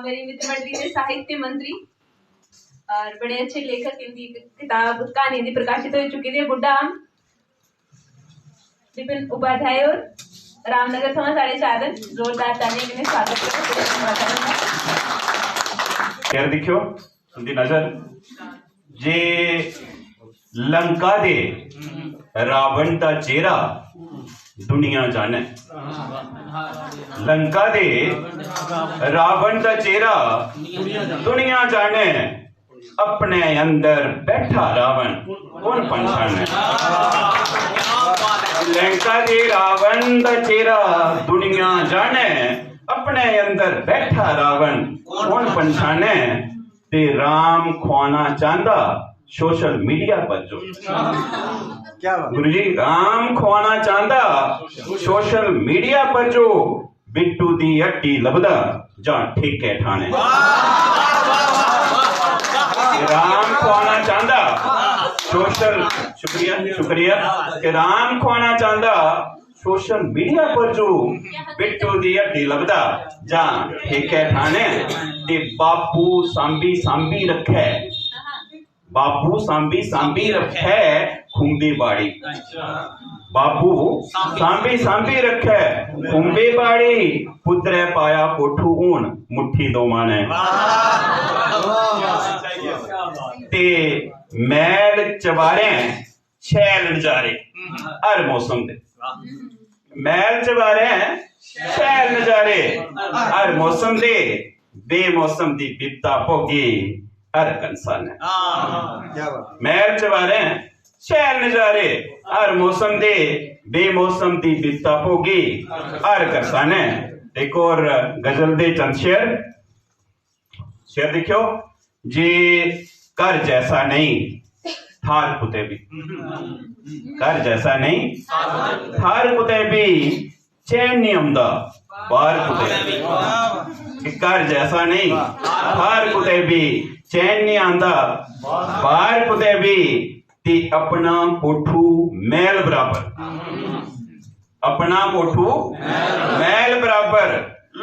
मेरी मित्र मंडली ने साहित्य मंत्री और बड़े अच्छे लेखक इनकी किताब कहानी हिंदी प्रकाशित हो चुकी थी। बुड्ढा आम विपिन उपाध्याय और रामनगर थमा साढ़े चादन जोरदार तालियां के स्वागत करो। शेर दिखियो उनकी नजर जे लंका दे रावण दा चेहरा दुनिया जाने। लंका दे रावण दा चेहरा दुनिया जाने, अपने अंदर बैठा रावण कौन पहचाने। लंका दे रावण दा चेहरा दुनिया जाने, अपने अंदर बैठा रावण कौन पहचाने। ते राम खुआना चाहता सोशल मीडिया पर जो गुरु जी राम खुआना चाहता सोशल मीडिया पर जो बिट्टू दी हट्टी लभदा जा ठेके ठाने। राम खुआना चाहता सोशल शुक्रिया कि राम खुआना चाहता सोशल मीडिया पर जो बिट्टू दी हट्टी लभदा जा ठेके ठाने। ते बापू सांभी सांभी रखे, बापू सांभी सांभी रखे खुंबे बाड़ी। बापू सांभी सांभी रखे खुंबे बाड़ी, पुत्रे पाया कोठू ऊन मुट्ठी दो माने। ते मैल चबारे छैल नजारे हर मौसम दे। मैल चबारे छैल नजारे हर मौसम दे, बेमौसम दी बिपता भोगी हर कंसा ने। मैल चबारे छैल नजारे हर मौसम दे, बेमौसम दी बिपता भोगी हर कंसा ने। एक और गजल दे चंद शेर देखियो जे कर जैसा नहीं थार कुते भी, कर जैसा नहीं थार कुते भी चैन नहीं आंदा बाहर कुते भी। कर जैसा नहीं थार कुते भी चैन नहीं आंदा बाहर कुते भी। ते अपना कोठू मैल बराबर, अपना कोठू मैल बराबर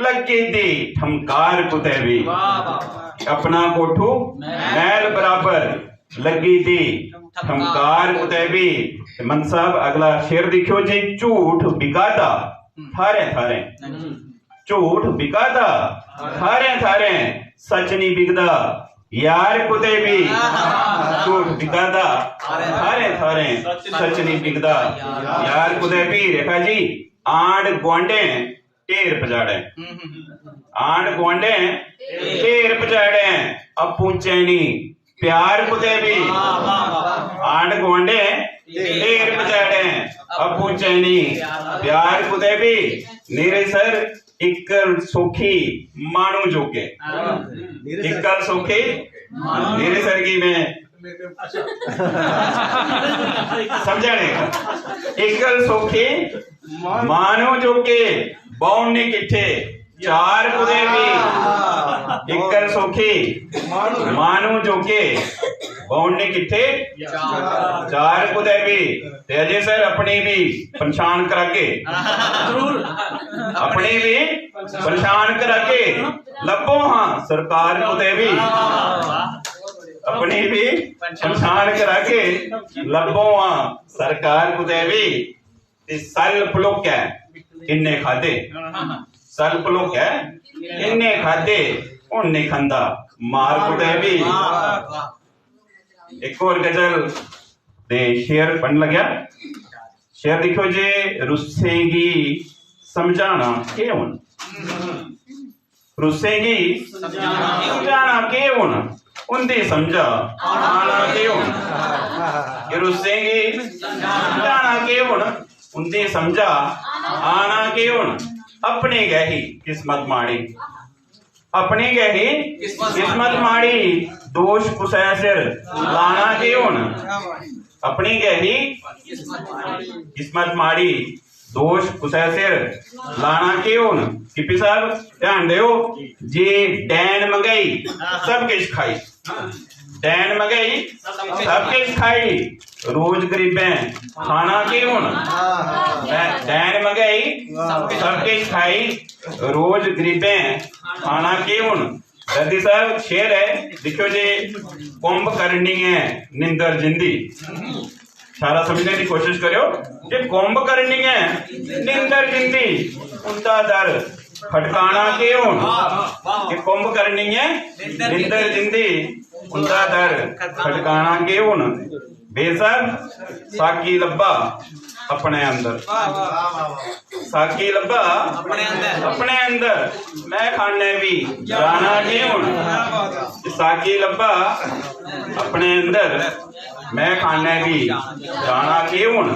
लगे दे ठमकार कुते भी। अपना कोठू मैल बराबर लगी दी ठमकार कुते भी। मन साहब अगला शेर दिखियो जी, झूठ बिकादा थारे थारे, झूठ बिकादा थारे थारे सच नहीं बिकदा यार कुते भी। झूठ बिकादा थारे थारे सच नहीं बिकदा यार कुते भी। रेखा जी आंड गुआंढे ढेर पजाड़े, आंड गुआंढे ढेर पजाड़े अप्पू चैनी प्यार कुते भी। आंड गुआंढे ढेर पजाड़े अप्पू चैनी प्यार कुते भी। नीरे सर इक्कल सोखी मानू जोगे, इक्कल सोखी नीरे सर की में समझाने का। इक्कल सोखी मानू जोगे बौने किठे चार कुते भी। इक्कल सोखी मानू जोगे बौने किठे चार कुते भी। ते अजय सर अपनी भी पहचान कराके, अपनी भी पहचान कराके लभो हाँ सरकार कुते भी। अपनी भी पहचान कराके लभो हाँ सरकार कुते भी। ते सल पलोक है इन्ने खादे, सल पलोक है इन्ने खादे उन्ने खंदा मार कुते भी। एक और गजल दे शेर पढ़न लग्या। शेर देखो जे रुस्सेगी समझाना के हुन, रुस्सेगी समझाना के हुन उनदी समझा आना के हुन। ये रुस्सेगी समझाना के हुन उनदी समझा आना के हुन। अपने गही किस्मत माड़ी, अपनी गही किस्मत माड़ी दोष कुसै सिर लाना के हुन। अपनी गही किस्मत माड़ी दोष कुसै सिर लाना के हुन। किपी साहब ध्यान दियो जे डैन मंगाई सब किश खाई, डैन मंगाई सब किश खाई रोज गरीबें खाना के हुन। डैन मंगाई सब किश खाई रोज गरीबें खाना के हुन। गद्दी साहब शेर है, देखो जी, कुंभ करनी है निंदर जिंदी। सारा समझने की कोशिश करो, जे कुंभ करनी है निंदर जिंदी, उनका दर खटकाना के हुन। ये कुंभ करनी है निंदर जिंदी, उनका दर खटकाना के हुन। बेसब साकी लब्बा अपने अंदर, साकी लब्बा अपने अंदर, मैं खाने भी जाना के हुन। साकी लब्बा अपने अंदर, मैं खाने भी जाना के हुन।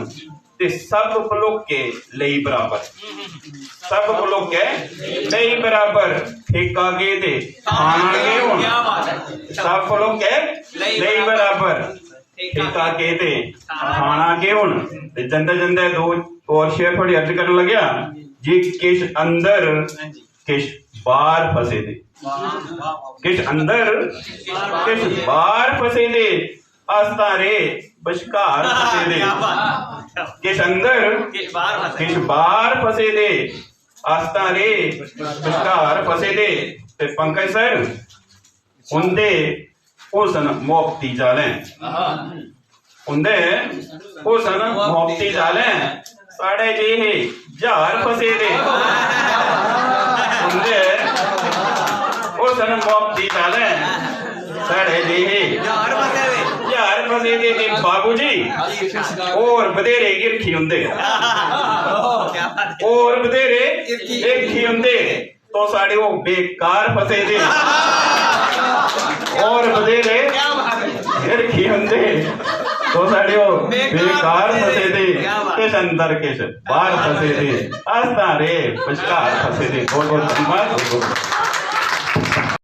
ते सब भलोके लई बराबर, सब भलोके लई बराबर, ठेका के ते खाना के हुन। सब भलोके लई बराबर, ठेका के ते खाना के हुन। ते जंदे जंदे दो और शेर थोड़ी अर्ज करन लग्या जी, किश अंदर किश बाहर फसे दे, किश अंदर किश बाहर फसे दे, अस्तारे बशकार फसे दे। किश अंदर किश बाहर फसे दे, अस्तारे बशकार फसे दे। ते पंकज सर उंदे हुसन मोक्ती जाले, उंदे हुसन मोक्ती जाले, साढ़े जेहे जार फसे दे। उंदे हुसन मोक्ती जाले, साढ़े जेहे जार फसे दे। बाबू जी और बधेरे गिरखी हुंदे, और बधेरे गिरखी हुंदे, तो साढ़े वो बेकार फसे दे। और बधेरे गिरखी हुंदे, तो साढ़े वो बेकार फसे दे। किश अंदर किश बाहर फसे दे, अस्तारे बशकार फसे दे। बहुत बहुत धन्यवाद।